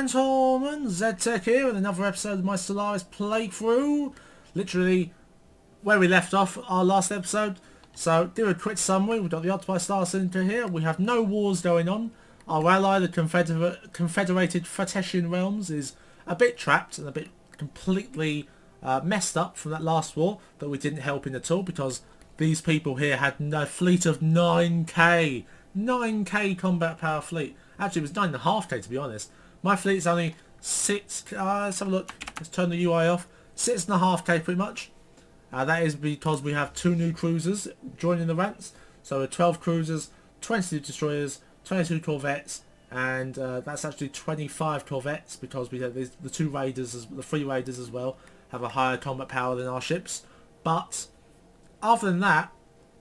gentlemen, ZTech here with another episode of my Stellaris playthrough. Literally where we left off our last episode. So, do a quick summary. We've got the Octopi Star Center here. We have no wars going on. Our ally, the Confederated Fretetian Realms, is a bit trapped and a bit completely messed up from that last war that we didn't help in at all, because these people here had a fleet of 9k. 9k combat power fleet. Actually, it was 9.5k to be honest. My fleet's only 6. Let's have a look. Let's turn the UI off. 6.5k pretty much. That is because we have 2 new cruisers joining the ranks. So 12 cruisers, 22 destroyers, 22 corvettes, and that's actually 25 corvettes because we have the 2 raiders, the 3 raiders as well, have a higher combat power than our ships. But other than that,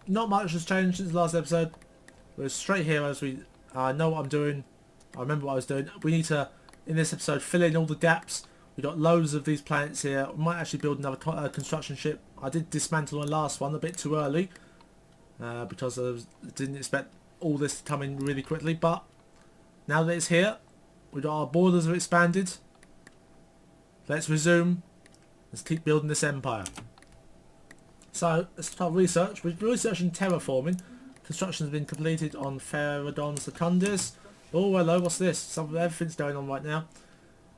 not much has changed since the last episode. We're straight here as I know what I'm doing. I remember what I was doing. We need to, in this episode, fill in all the gaps. We've got loads of these planets here. We might actually build another construction ship. I did dismantle my last one a bit too early because I didn't expect all this to come in really quickly. But now that it's here, we've got our borders have expanded. Let's resume. Let's keep building this empire. So let's start research. We're researching terraforming. Construction has been completed on Feridon Secundus. Oh hello, what's this? Everything's going on right now.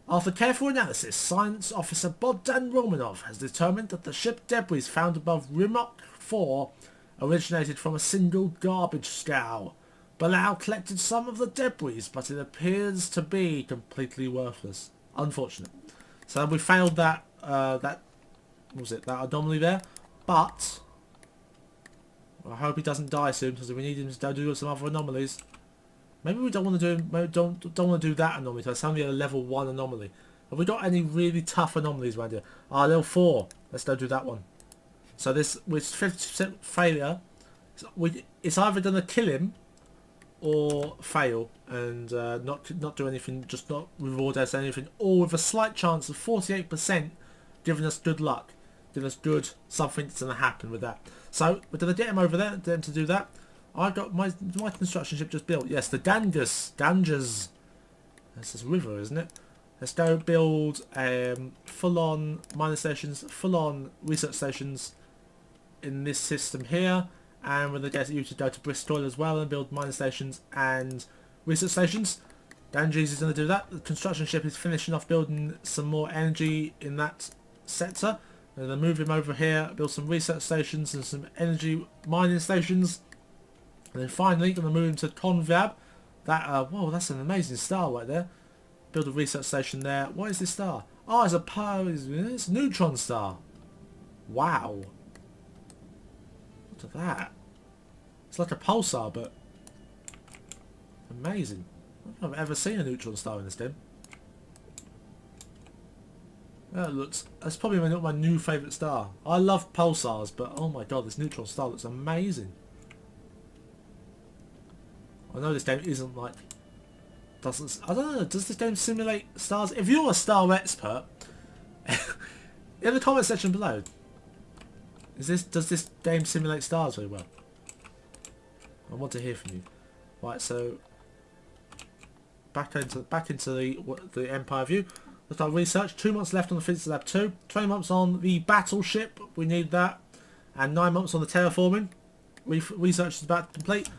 After careful analysis, Science Officer Bogdan Romanov has determined that the ship debris found above Rimok 4 originated from a single garbage scow. Bilal collected some of the debris, but it appears to be completely worthless. Unfortunate. So we failed that what was it? That anomaly there, but I hope he doesn't die soon because we need him to do some other anomalies. Maybe we don't want to do don't want to do that anomaly. It's only a level 1 anomaly. Have we got any really tough anomalies around here? Level 4. Let's go do that one. So this with 50% failure, it's either going to kill him or fail and not do anything, just not reward us anything, or with a slight chance of 48% giving us good luck, giving us good something's going to happen with that. So we're going to get him over there, get him to do that. I got my construction ship just built. Yes, the Ganges. That's this river, isn't it? Let's go build full-on miner stations, full-on research stations in this system here, and we're going to get you to go to Bristol as well and build miner stations and research stations. Ganges is going to do that. The construction ship is finishing off building some more energy in that sector. And then move him over here, build some research stations and some energy mining stations. And then finally, going to move him to Convab. Whoa, that's an amazing star right there. Build a research station there. What is this star? Oh, it's a neutron star. Wow. Look at that. It's like a pulsar, but amazing. I don't think I've ever seen a neutron star in this game. That's probably not my new favourite star. I love pulsars, but oh my god, this neutron star looks amazing. I know this game isn't like I don't know, does this game simulate stars? If you're a star expert, in the comment section below, does this game simulate stars very well? I want to hear from you. Right, so back into the Empire view. Let's start research. 2 months left on the Physics Lab 2. 20 months on the battleship. We need that. And 9 months on the terraforming. Research is about to complete.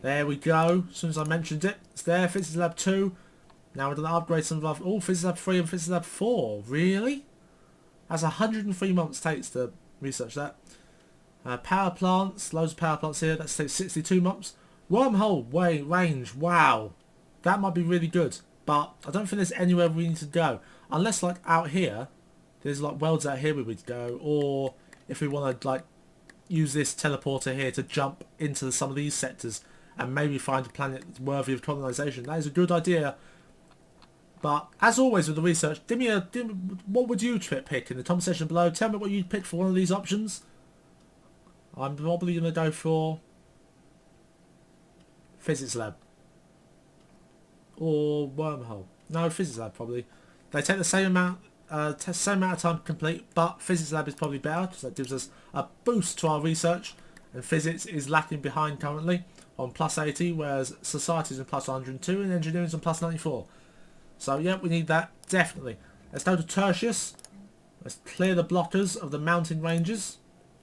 There we go. As soon as I mentioned it, it's there. Physics Lab 2. Now we're going to upgrade some of our... Oh, Physics Lab 3 and Physics Lab 4. Really? That's 103 months takes to research that. Power plants. Loads of power plants here. That takes 62 months. Wormhole range. Wow. That might be really good. But I don't think there's anywhere we need to go. Unless, like, out here, there's, like, worlds out here we would go. Or if we want to, like, use this teleporter here to jump into some of these sectors and maybe find a planet that's worthy of colonization. That is a good idea. But, as always with the research, what would you pick in the comment section below? Tell me what you'd pick for one of these options. I'm probably going to go for Physics Lab. Or Wormhole. No, Physics Lab probably. They take the same amount of time to complete, but Physics Lab is probably better because that gives us a boost to our research, and physics is lacking behind currently on +80, whereas society is on +102 and engineering is on +94. So yeah, we need that, definitely. Let's go to Tertius. Let's clear the blockers of the mountain ranges.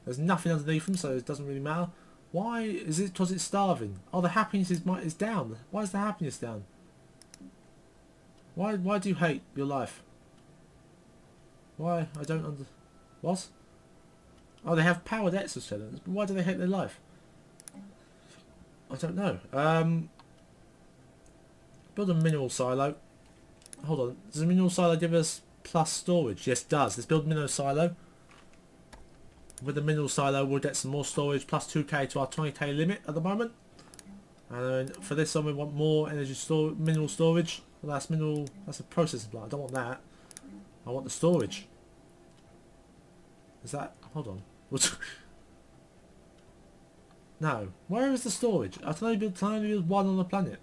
There's nothing underneath them, so it doesn't really matter. Why is it? Because it's starving. Oh, the happiness is down. Why is the happiness down? Why do you hate your life? Why? I don't under... What? Oh, they have powered exoskeletons, but why do they hate their life? I don't know. Build a mineral silo. Hold on. Does a mineral silo give us plus storage? Yes, it does. Let's build a mineral silo. With the mineral silo, we'll get some more storage, plus 2k to our 20k limit at the moment. And then for this one, we want more energy mineral storage. Well, that's a processing plant. I don't want that. I want the storage. Is that... Hold on. No. Where is the storage? I can only build one on the planet.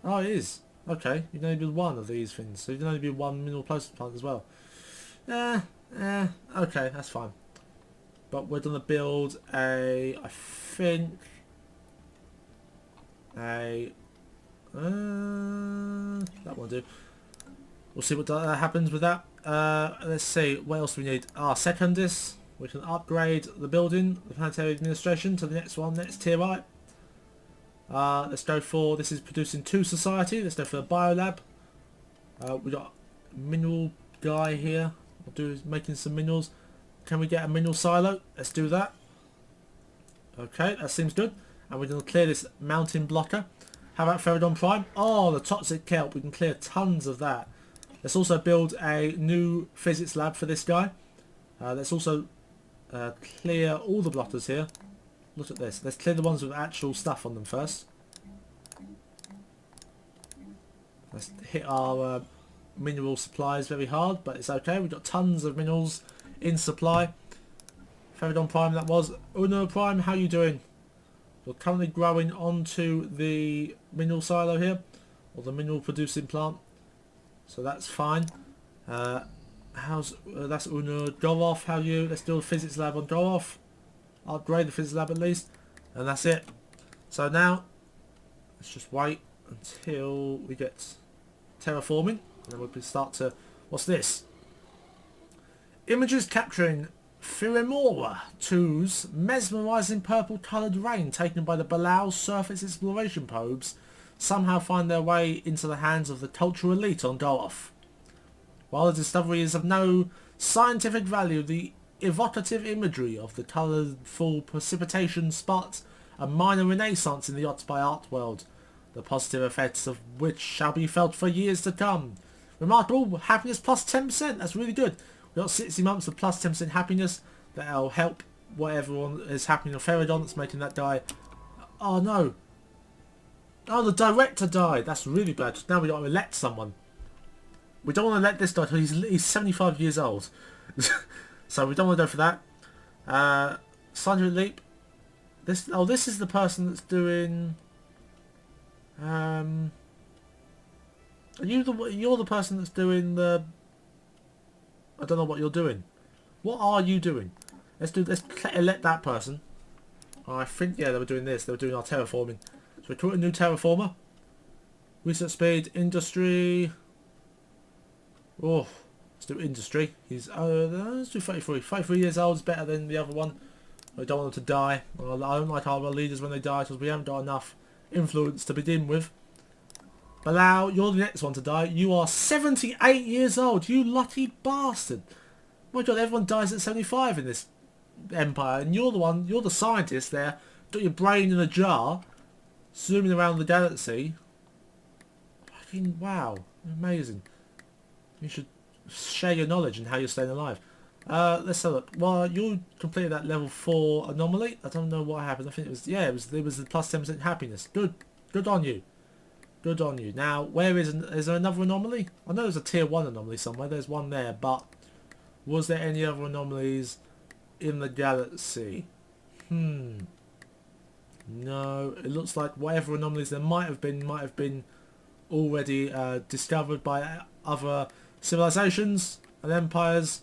Oh, it is. Okay. You can only build one of these things. So you can only build one mineral processing plant as well. Okay, that's fine. But we're going to build I think... that won't do. We'll see what happens with that. Let's see, what else do we need? Secondus. We can upgrade the building, the planetary administration, to the next one, next tier right. Let's go for, this is producing 2 society. Let's go for the biolab. We got a mineral guy here. We'll do making some minerals. Can we get a mineral silo? Let's do that. Okay, that seems good. And we're going to clear this mountain blocker. How about Feridon Prime? Oh, the toxic kelp. We can clear tons of that. Let's also build a new physics lab for this guy. Let's also clear all the blockers here. Look at this. Let's clear the ones with actual stuff on them first. Let's hit our mineral supplies very hard, but it's okay. We've got tons of minerals in supply. Feridon Prime, that was. Uno Prime, how you doing? We're currently growing onto the mineral silo here, or the mineral producing plant, so that's fine. That's Uno. Go off, how you? Let's do a physics lab on go off. Upgrade the physics lab at least, and that's it. So now let's just wait until we get terraforming, and then we can start to... What's this? Images capturing Firimora 2's mesmerising purple coloured rain taken by the Balau surface exploration probes somehow find their way into the hands of the cultural elite on Dolof. While the discovery is of no scientific value, the evocative imagery of the colourful precipitation sparks a minor renaissance in the occupied art world, the positive effects of which shall be felt for years to come. Remarkable, happiness plus 10%, that's really good. We've got 60 months of plus 10% happiness. That'll help whatever is happening on Feridon that's making that die. Oh no. Oh, the director died. That's really bad. Now we got to elect someone. We don't want to let this guy, he's 75 years old. So we don't want to go for that. Scientific Leap. This is the person that's doing... You're the person that's doing the... I don't know what you're doing. What are you doing? Let's elect that person. I think, yeah, they were doing this. They were doing our terraforming. So we recruit a new terraformer. Research speed, industry. Oh, let's do industry. He's let's do 33. 33 years old is better than the other one. I don't want them to die. I don't like our leaders when they die because we haven't got enough influence to begin with. Balau, you're the next one to die. You are 78 years old. You lucky bastard. My god, everyone dies at 75 in this empire, and you're the scientist there. Got your brain in a jar, zooming around the galaxy. Fucking wow, amazing. You should share your knowledge and how you're staying alive. Let's have a look. Well, you completed that level 4 anomaly. I don't know what happened. I think it was the plus 10% happiness. Good on you. Good on you. Now, is there another anomaly? I know there's a tier 1 anomaly somewhere. There's one there, but was there any other anomalies in the galaxy? No. It looks like whatever anomalies there might have been already discovered by other civilizations and empires.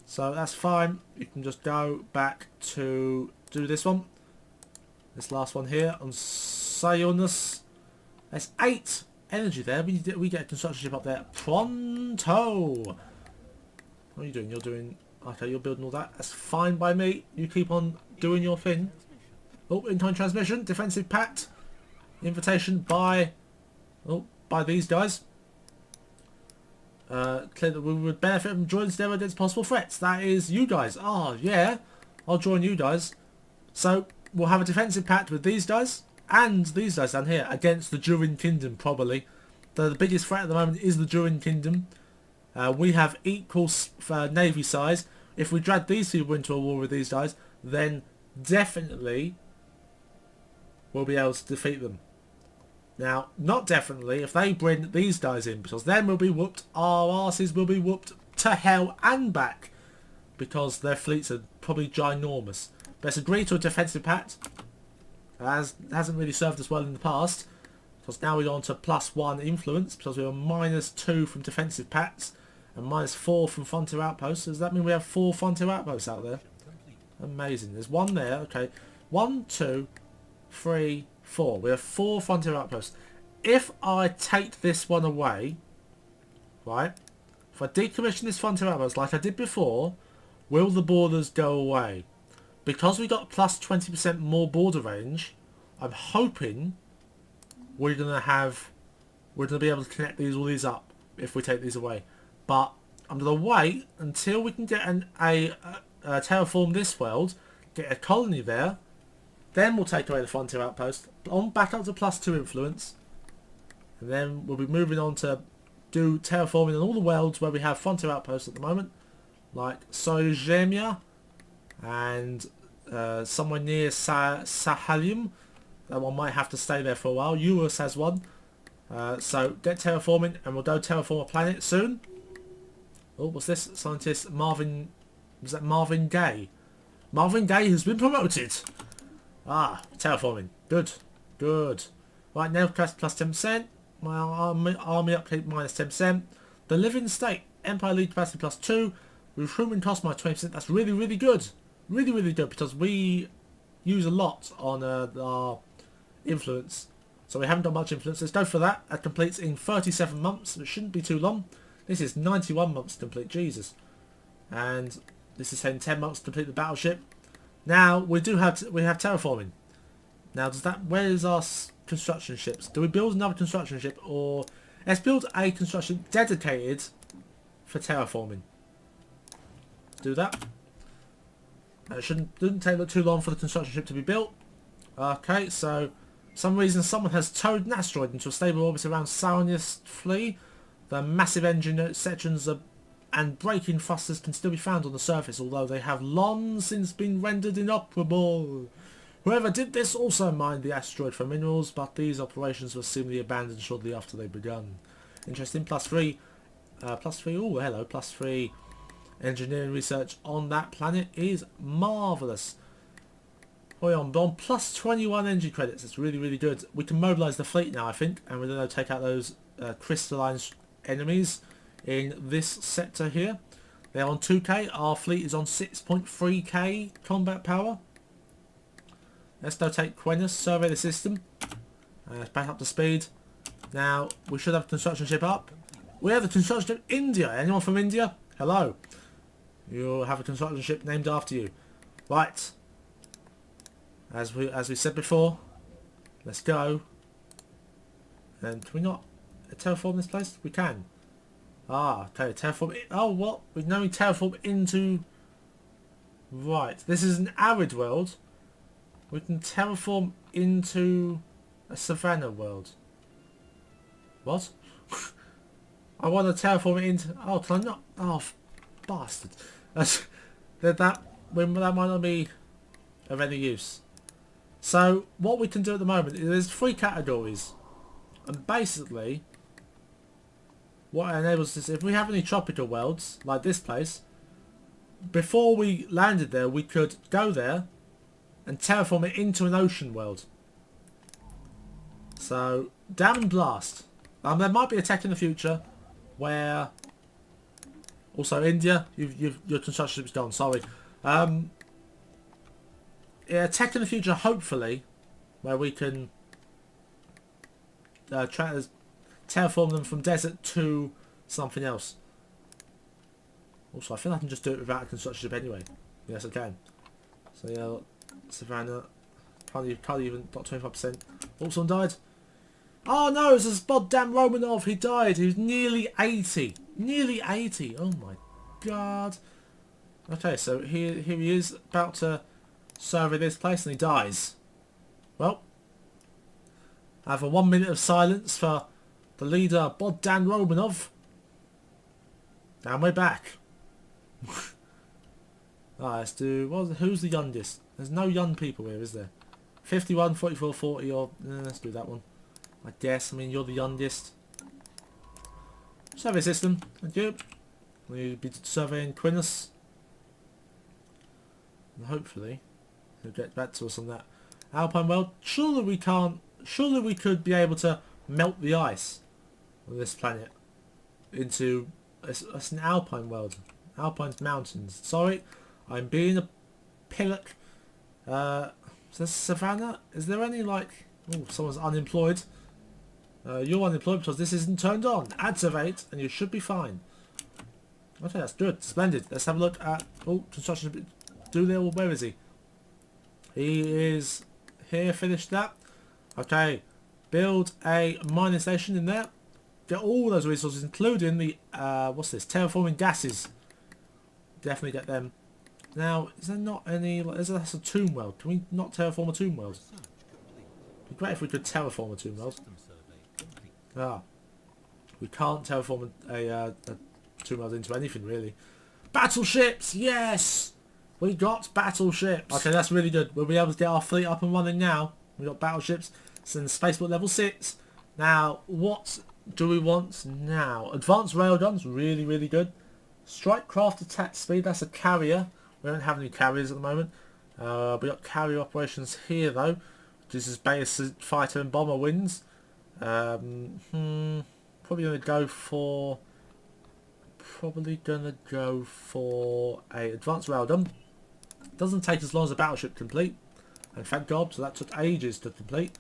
So that's fine. You can just go back to do this one. This last one here on Sionis. That's 8 energy there. We get a construction ship up there. Pronto! What are you doing? You're doing... Okay, you're building all that. That's fine by me. You keep on doing your thing. Oh, in-time transmission. Defensive pact. Invitation by... Oh, by these guys. Clear that we would benefit from joining together against possible threats. That is you guys. Oh, yeah. I'll join you guys. So, we'll have a defensive pact with these guys. And these guys down here. Against the Durin Kingdom, probably. The biggest threat at the moment is the Durin Kingdom. We have equal navy size. If we drag these people into a war with these guys, then definitely we'll be able to defeat them. Now, not definitely if they bring these guys in, because then we'll be whooped. Our asses will be whooped to hell and back, because their fleets are probably ginormous. But let's agree to a defensive pact. Hasn't really served us well in the past, because now we're on to +1 influence, because we were -2 from defensive pacts and -4 from frontier outposts. Does that mean we have 4 frontier outposts out there? Amazing. There's one there. Okay, 1, 2, 3, 4. We have 4 frontier outposts. If I take this one away, right? If I decommission this frontier outpost like I did before, will the borders go away? Because we got +20% more border range, I'm hoping we're gonna be able to connect all these up if we take these away. But I'm gonna wait until we can get terraform this world, get a colony there, then we'll take away the frontier outpost, back up to +2 influence, and then we'll be moving on to do terraforming in all the worlds where we have frontier outposts at the moment, like Soygemia and somewhere near Sahalium. That one might have to stay there for a while. Eurus has one. So get terraforming and we'll go terraform a planet soon. Oh, what's this? Scientist Marvin... Was that Marvin Gaye? Marvin Gaye has been promoted. Ah, terraforming. Good. Good. Right, now plus 10%. My army upkeep -10%. The living state. Empire lead capacity +2. Recruitment cost -20%. That's really, really good. Really, really good, because we use a lot on our influence. So we haven't got much influence. Let's go for that. That completes in 37 months. It shouldn't be too long. This is 91 months to complete. Jesus. And this is saying 10 months to complete the battleship. Now we have terraforming. Now where is our construction ships? Do we build another construction ship, or let's build a construction dedicated for terraforming? Let's do that. It didn't take too long for the construction ship to be built. Okay, so for some reason someone has towed an asteroid into a stable orbit around Sauronius Flea. The massive engine sections and braking thrusters can still be found on the surface, although they have long since been rendered inoperable. Whoever did this also mined the asteroid for minerals, but these operations were seemingly abandoned shortly after they begun. Interesting. +3. Oh, hello. +3 engineering research on that planet is marvellous. On +21 energy credits. It's really, really good. We can mobilise the fleet now, I think, and we're going to take out those crystalline enemies in this sector here. They're on 2k. Our fleet is on 6.3k combat power. Let's now take Quenus, survey the system. Back up to speed. Now, we should have a construction ship up. We have a construction ship India. Anyone from India? Hello. You'll have a construction ship named after you. Right. As we said before, let's go. And can we not terraform this place? We can. Ah, okay, terraform. Oh, what? We know we terraform into... Right, this is an arid world. We can terraform into a savanna world. What? I want to terraform it into... Oh, can I not? Oh, bastard. That might not be of any use. So, what we can do at the moment is there's 3 categories. And basically, what it enables us, if we have any tropical worlds, like this place, before we landed there, we could go there and terraform it into an ocean world. So, dam and blast. There might be a tech in the future where... Also, India, your construction ship's gone, sorry. Yeah, tech in the future, terraform them from desert to something else. Also, I feel I can just do it without a construction ship anyway. Yes, I can. So yeah, Savannah. Can't even, got 25%. Oh, someone died. Oh no, it's this goddamn Romanov. He died. He was nearly 80. Nearly 80. Oh my god. Okay, so here he is about to survey this place and he dies. Well, I have a 1 minute of silence for the leader, Bogdan Romanov. And we're back. Alright, let's do... who's the youngest? There's no young people here, is there? 51, 44, 40, or... let's do that one. I guess. I mean, you're the youngest. Survey system. Thank you. We'll be surveying Quinnus. And hopefully, he'll get back to us on that. Alpine world. Surely we can't... surely we could be able to melt the ice on this planet into... it's an Alpine world. Alpine's mountains. Sorry, I'm being a pillock. Is there Savannah? Is there any like... oh, someone's unemployed. You're unemployed because this isn't turned on. Activate and you should be fine. Okay, that's good. Splendid. Let's have a look at... oh, construction Doolittle. Where is he? He is here. Finish that. Okay. Build a mining station in there. Get all those resources, including the... what's this? Terraforming gases. Definitely get them. Now, is there not any... that's a tomb world. Can we not terraform a tomb world? It'd be great if we could terraform a tomb world. Ah. We can't terraform a tomb world into anything, really. Battleships! Yes! We got battleships! Okay, that's really good. We'll be able to get our fleet up and running now. We got battleships. It's in spaceport level 6. Now, what do we want now? Advanced railguns, really, really good. Strike craft attack speed, that's a carrier. We don't have any carriers at the moment. We got carrier operations here though. This is base fighter and bomber wins. Probably gonna go for a advanced railgun. Doesn't take as long as a battleship to complete, and thank God, so that took ages to complete.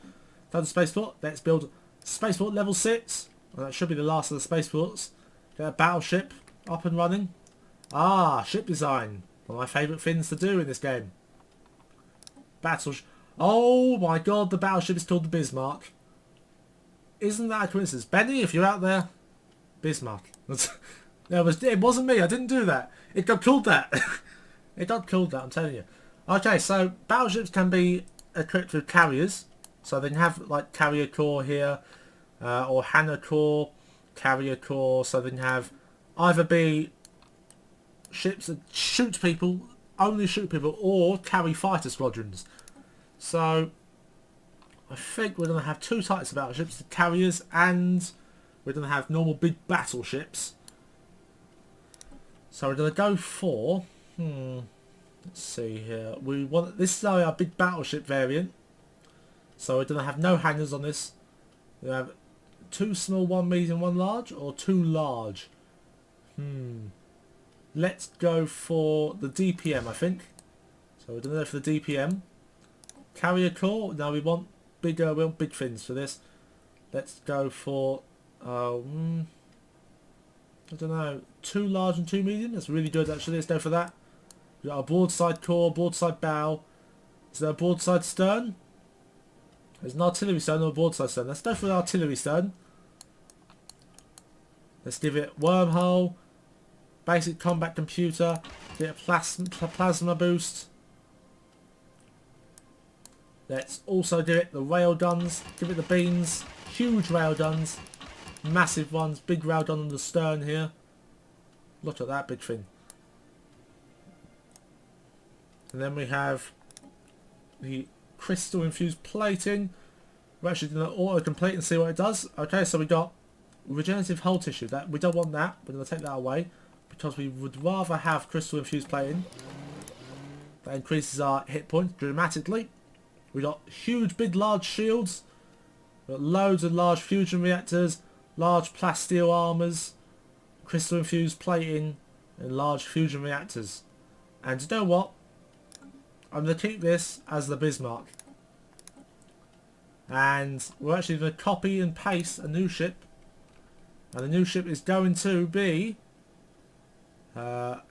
Done spaceport. Let's build spaceport level 6. Well, that should be the last of the spaceports. Get a battleship up and running. Ah, ship design. One of my favourite things to do in this game. Oh my god, the battleship is called the Bismarck. Isn't that a coincidence? Benny, if you're out there, Bismarck. It wasn't me, I didn't do that. It got called that. It got called that, I'm telling you. Okay, so battleships can be equipped with carriers. So they can have like carrier core here, or Hanna core, carrier core. So they can have either be ships that shoot people, only shoot people, or carry fighter squadrons. So I think we're going to have two types of battleships, the carriers, and we're going to have normal big battleships. So we're going to go for, let's see here, this is our big battleship variant. So we're going to have no hangars on this. We have 2 small, 1 medium, 1 large, or 2 large. Let's go for the DPM, I think. So we're going to go for the DPM. Carrier core. Now we want big fins for this. Let's go for, I don't know, 2 large and 2 medium. That's really good actually. Let's go for that. We've got a broadside core, broadside bow. Is there a broadside stern? There's an artillery stern or a broadside stern. Let's go for an artillery stern. Let's give it wormhole, basic combat computer, get a plasma boost. Let's also give it the rail guns, give it the beams, huge rail guns, massive ones, big rail gun on the stern here. Look at that big thing. And then we have the crystal infused plating. We're actually going to auto complete and see what it does. Okay, so we got regenerative hull tissue. That we don't want that. We're going to take that away because we would rather have crystal infused plating. That increases our hit points dramatically. We got huge, big, large shields. We got loads of large fusion reactors, large plasteel armors, crystal infused plating, and large fusion reactors. And you know what? I'm going to keep this as the Bismarck. And we're actually going to copy and paste a new ship And the new ship is going to be a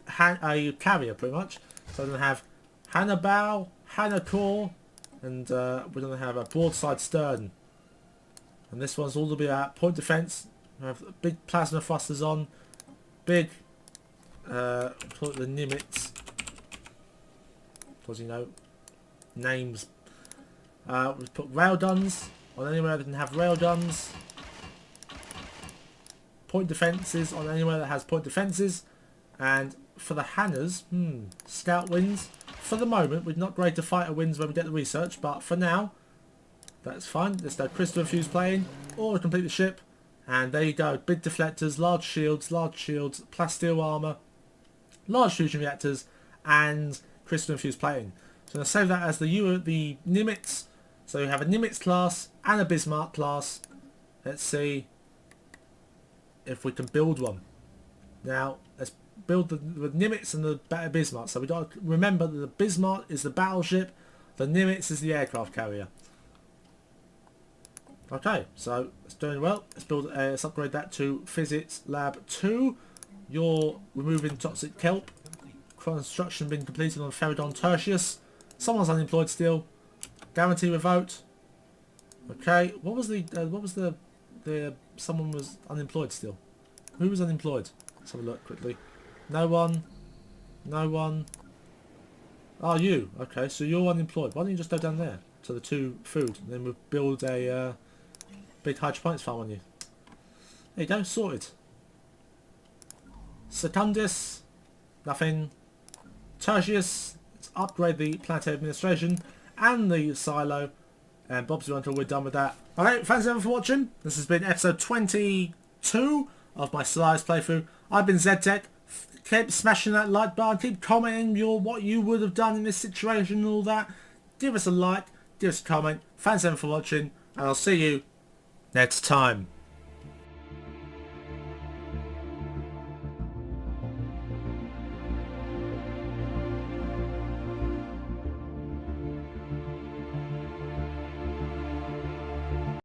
carrier, pretty much. So we're going to have Hannah bow, Hannah core, and we're going to have a broadside stern. And this one's all to be at point defence. We have big plasma thrusters on, big, call it the Nimitz, because you know, names. We've put rail guns on anywhere that can have rail guns. Point defences on anywhere that has point defences. And for the Hannahs, scout wins. For the moment, we're not great to fighter wins when we get the research, but for now, that's fine. There's no crystal infused plane or complete the ship. And there you go, big deflectors, large shields, plasteel armour, large fusion reactors, and crystal infused plane. So I'm going to save that as the Nimitz. So you have a Nimitz class and a Bismarck class. Let's see if we can build one. Now, let's build the Nimitz and the Bismarck. So we've got to remember that the Bismarck is the battleship, the Nimitz is the aircraft carrier. Okay, so it's doing well. Let's upgrade that to Physics Lab 2. You're removing toxic kelp. Construction been completed on Feridon Tertius. Someone's unemployed still. Guarantee revote. Okay, what was the someone was unemployed still? Who was unemployed? Let's have a look quickly. No one. No one. Oh, you. Okay, so you're unemployed. Why don't you just go down there to the 2 food, and then we'll build a big hydroponics farm on you. There you go, sorted. Secundus, nothing. Tertius, let's upgrade the planetary administration and the silo. And Bob's until we're done with that. Alright, thanks everyone for watching. This has been episode 22 of my Stellaris playthrough. I've been ZTech. Keep smashing that like button, keep commenting what you would have done in this situation and all that. Give us a like, give us a comment. Thanks everyone for watching, and I'll see you next time.